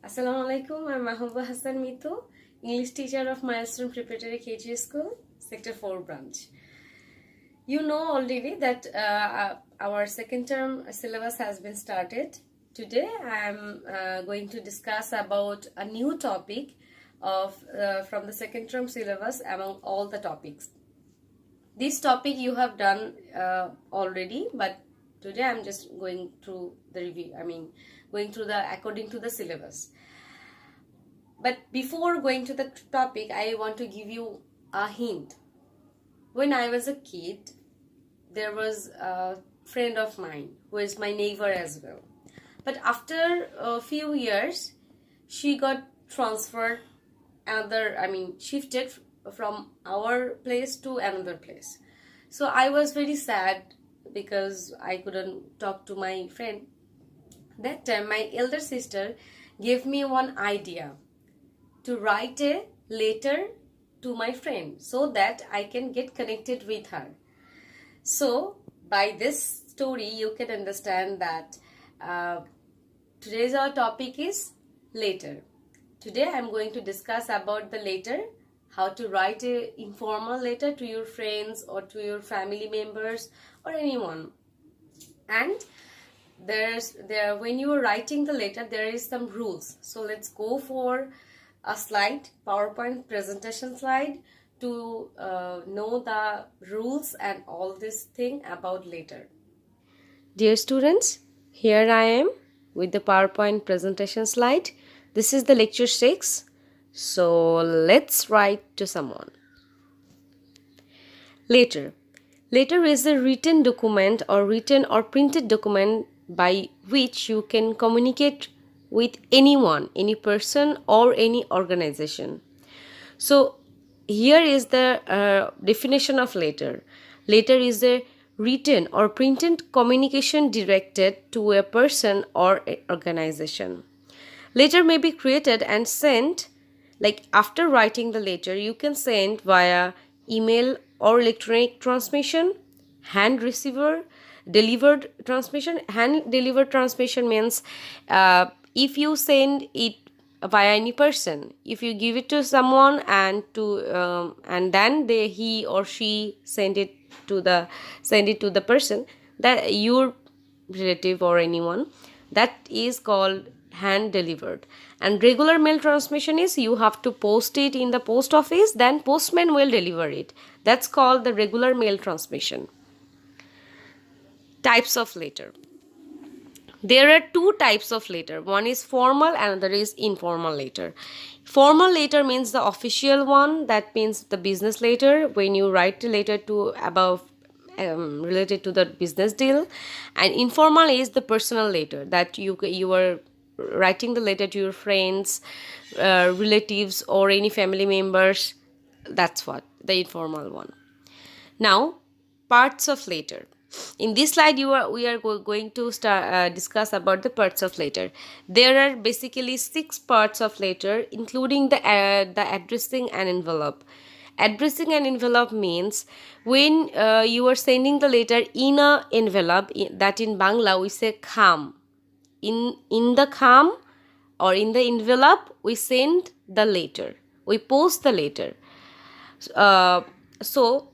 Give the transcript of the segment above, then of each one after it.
Assalamu alaikum. I'm Mahbubah Hassan Mitu, English teacher of Milestone Preparatory KG School, Sector 4 branch. You know already that our second term syllabus has been started. Today I am going to discuss about a new topic of from the second term syllabus among all the topics. This topic you have done already, but today I'm just going through the review. Going through the according to the syllabus. But before going to the topic, I want to give you a hint. When I was a kid, there was a friend of mine who is my neighbor as well. But after a few years, she got transferred shifted from our place to another place. So I was very sad because I couldn't talk to my friend. That time my elder sister gave me one idea to write a letter to my friend so that I can get connected with her. So by this story you can understand that today's our topic is letter. Today I am going to discuss about the letter, how to write a informal letter to your friends or to your family members or anyone. And when you are writing the letter, there is some rules. So let's go for a slide, PowerPoint presentation slide, to know the rules and all this thing about letter. Dear students, here I am with the PowerPoint presentation slide. This is the lecture 6. So let's write to someone. Letter. Letter is a written document or written or printed document by which you can communicate with anyone, any person or any organization. So here is the definition of letter. Letter is a written or printed communication directed to a person or organization. Letter may be created and sent, like after writing the letter, you can send via email or electronic transmission, hand receiver, delivered transmission. Hand delivered transmission means if you send it via any person, if you give it to someone and then he or she send it to the person, that your relative or anyone, that is called hand delivered. And regular mail transmission is you have to post it in the post office, then postman will deliver it. That's called the regular mail transmission. Types of letter. There are two types of letter. One is formal and another is informal letter. Formal letter means the official one, that means the business letter, when you write a letter to related to the business deal. And informal is the personal letter, that you are writing the letter to your friends, relatives or any family members. That's what the informal one. Now, parts of letter. In this slide we are going to discuss about the parts of letter. There are basically 6 parts of letter, including the addressing and envelope. Addressing and envelope means when you are sending the letter in a envelope, that in Bangla we say kham. In the kham or in the envelope we send the letter, we post the letter. So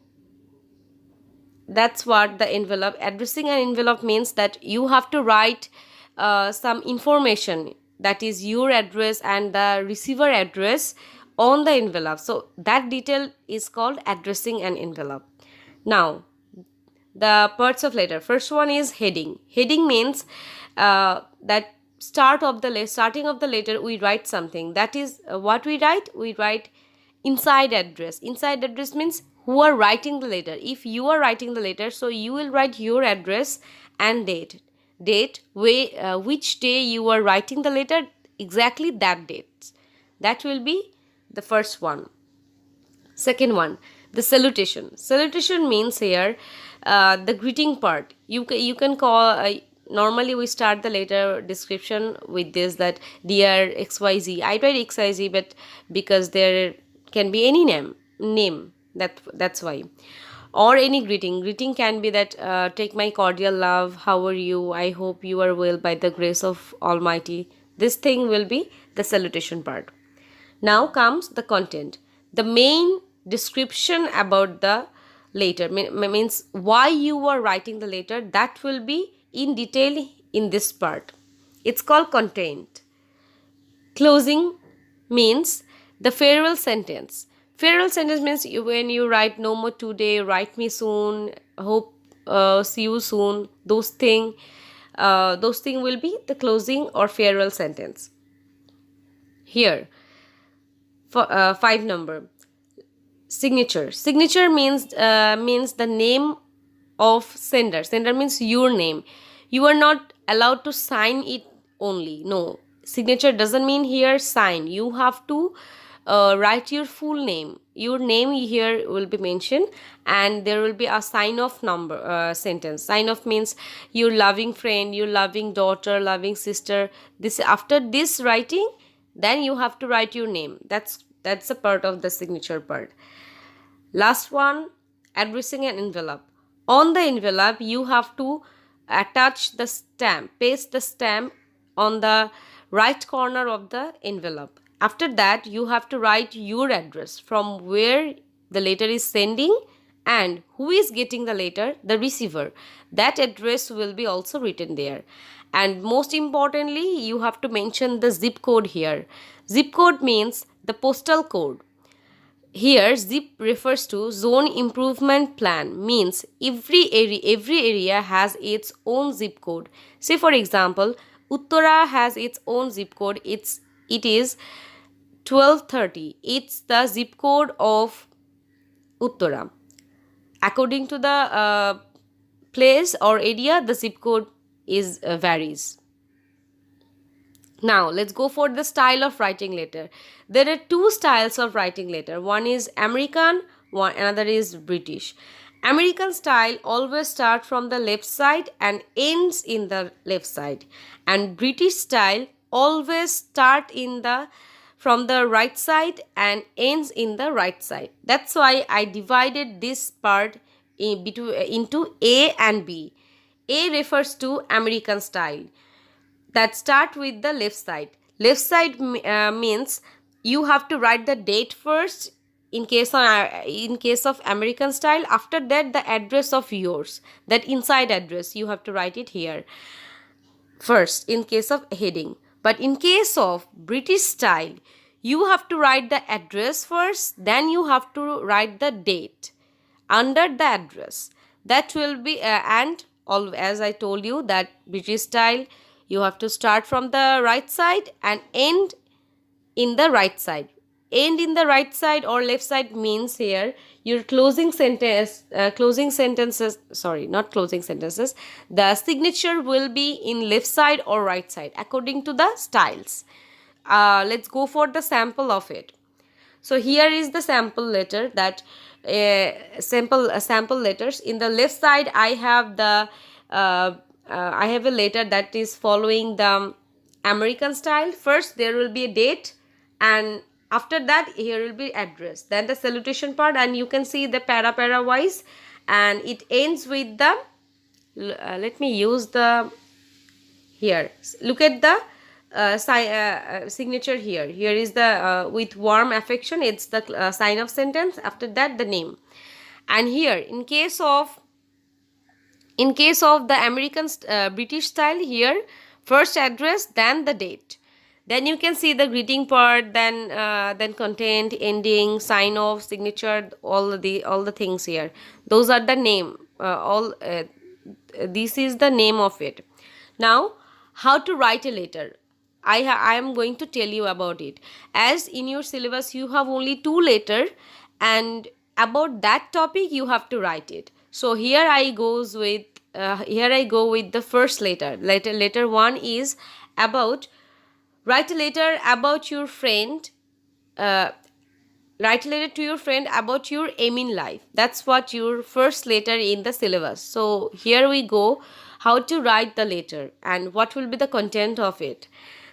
that's what the envelope. Addressing an envelope means that you have to write some information, that is your address and the receiver address, on the envelope. So that detail is called addressing an envelope. Now the parts of letter. First one is heading. Heading means that starting of the letter we write something. That is what we write. We write inside address. Inside address means who are writing the letter. If you are writing the letter, so you will write your address and date, which day you are writing the letter, exactly that date. That will be the first one. Second one, the salutation. Salutation means here the greeting part. You can call normally we start the letter description with this, that dear XYZ. I write XYZ, but because there can be any name, that's why. Or any greeting can be that take my cordial love, how are you, I hope you are well by the grace of Almighty. This thing will be the salutation part. Now comes the content. The main description about the letter means why you are writing the letter, that will be in detail in this part. It's called content. Closing means the farewell sentence. Farewell sentence means when you write no more today, write me soon, hope see you soon. Those thing will be the closing or farewell sentence. Here, for 5 number, signature. Signature means the name of sender. Sender means your name. You are not allowed to sign it only. No, signature doesn't mean here sign. You have to write your full name. Your name here will be mentioned, and there will be a sign off number sentence. Sign off means your loving friend, your loving daughter, loving sister. This, after this writing, then you have to write your name. That's a part of the signature part. Last one, addressing an envelope. On the envelope, you have to attach the stamp, paste the stamp on the right corner of the envelope. After that, you have to write your address, from where the letter is sending and who is getting the letter, the receiver. That address will be also written there. And most importantly, you have to mention the zip code here. Zip code means the postal code. Here, zip refers to zone improvement plan, means every area has its own zip code. Say for example, Uttara has its own zip code. It is 1230. It's the zip code of Uttara. According to the place or area, the zip code is varies. Now let's go for the style of writing letter. There are 2 styles of writing letter. One is American, another is British. American style always start from the left side and ends in the left side, and British style always start from the right side and ends in the right side. That's why I divided this part into A and B. A refers to American style, that start with the left side. Left side means you have to write the date first in case of American style. After that, the address of yours, that inside address, you have to write it here first in case of heading. But in case of British style, you have to write the address first, then you have to write the date under the address. That will be as I told you, that British style, you have to start from the right side and end in the right side. End in the right side or left side means here your closing sentences, the signature will be in left side or right side according to the styles. Let's go for the sample of it. So here is the sample letter, that sample letters. In the left side, I have a letter that is following the American style. First, there will be a date, and after that, here will be address. Then the salutation part, and you can see the para wise, and it ends with the. Let me use the. Here, look at the signature here. Here is the with warm affection. It's the sign of sentence. After that, the name, and here in case of the American British style, here first address, then the date, then you can see the greeting part, then content, ending, sign off, signature, all the things here. Those are the name. This is the name of it. Now, how to write a letter? I am going to tell you about it. As in your syllabus, you have only 2 letters, and about that topic you have to write it. So here I go with the first letter. Letter 1 is about. Write a letter about your friend. Write a letter to your friend about your aim in life. That's what your first letter in the syllabus. So here we go. How to write the letter and what will be the content of it.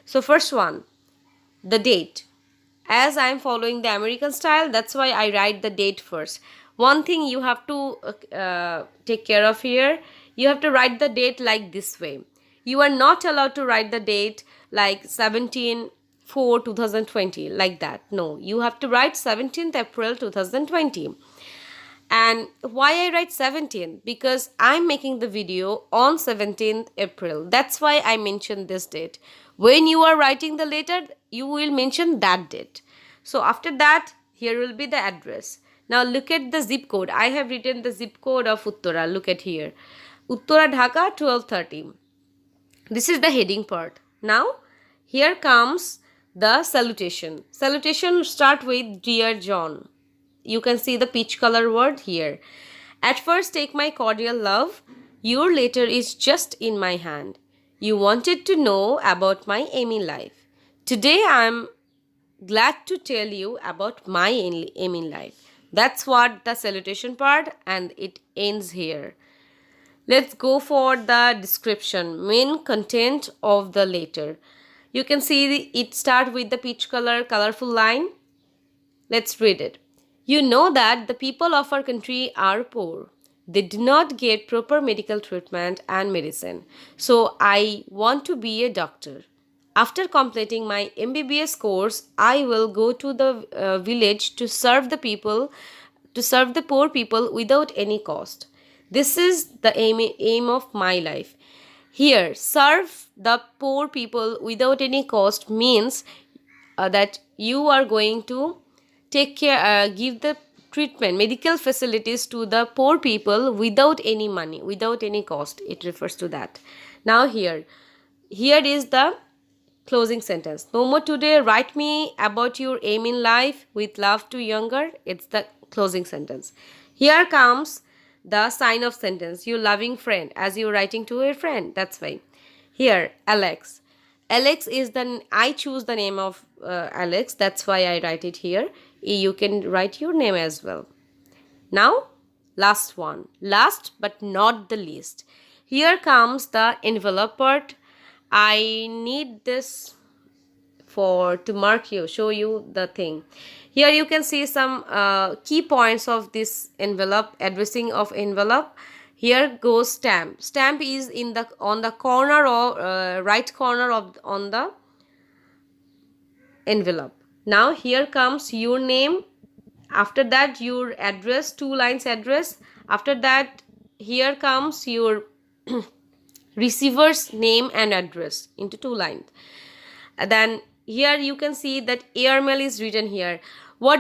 So first one, the date. As I am following the American style, that's why I write the date first. One thing you have to take care of here, you have to write the date like this way. You are not allowed to write the date like 17/4/2020 like that. No, you have to write 17th April 2020. And why I write 17? Because I'm making the video on 17th April. That's why I mentioned this date. When you are writing the letter, you will mention that date. So after that, here will be the address. Now look at the zip code. I have written the zip code of Uttara. Look at here. Uttara Dhaka 1230. This is the heading part. Now here comes the salutation. Salutation start with Dear John. You can see the peach color word here. At first, take my cordial love. Your letter is just in my hand. You wanted to know about my aiming life. Today, I'm glad to tell you about my aiming life. That's what the salutation part, and it ends here. Let's go for the description, main content of the letter. You can see it start with the peach color, colorful line. Let's read it. You know that the people of our country are poor. They do not get proper medical treatment and medicine. So I want to be a doctor. After completing my MBBS course, I will go to the village to serve the poor people without any cost. This is the aim of my life. Here, serve the poor people without any cost means that you are going to take care, give the treatment, medical facilities to the poor people without any money, without any cost. It refers to that. Now here is the closing sentence. No more today. Write me about your aim in life. With love to younger. It's the closing sentence. Here comes the sign of sentence. Your loving friend, as you're writing to your friend. That's why. Here, Alex. Alex is I choose the name of Alex. That's why I write it here. You can write your name as well. Now, last one. Last but not the least. Here comes the envelope part. I need this to show you the thing. Here you can see some key points of this envelope, addressing of envelope. Here goes stamp. Stamp is on the corner or right corner on the envelope. Now here comes your name. After that your address, 2 lines address. After that here comes your receiver's name and address into 2 lines. Then here you can see that airmail is written here. Why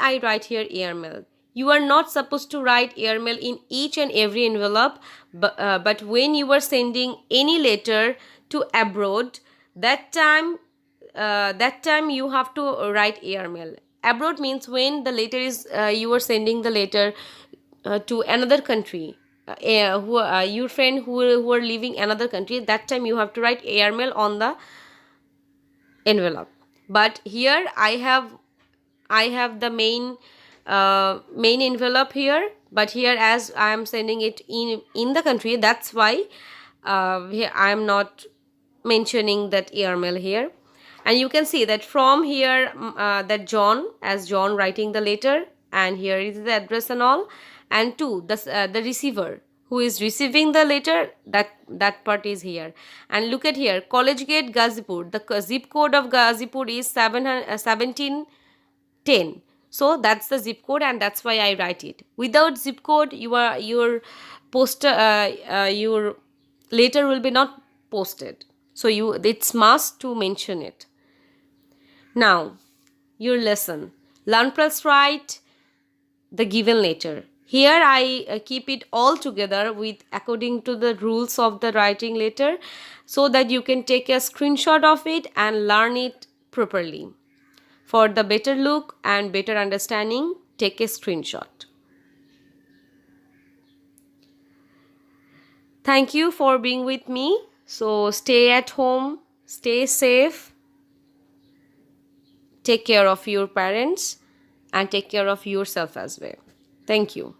I write here airmail? You are not supposed to write airmail in each and every envelope, but when you are sending any letter to abroad, that time you have to write airmail. Abroad means when the letter is you are sending the letter to another country, your friend who are living another country. That time you have to write airmail on the envelope. But here I have the main envelope here, but here as I am sending it in the country, that's why here I am not mentioning that airmail here. And you can see that from here that John writing the letter, and here is the address and all, and 2 the receiver who is receiving the letter, that part is here. And look at here, College Gate, Gazipur. The zip code of Gazipur is 1710. So that's the zip code, and that's why I write it. Without zip code, your letter will be not posted. So it's must to mention it. Now, your lesson. Learn plus write the given letter. Here I keep it all together according to the rules of the writing letter, so that you can take a screenshot of it and learn it properly. For the better look and better understanding, take a screenshot. Thank you for being with me. So stay at home, stay safe, take care of your parents, and take care of yourself as well. Thank you.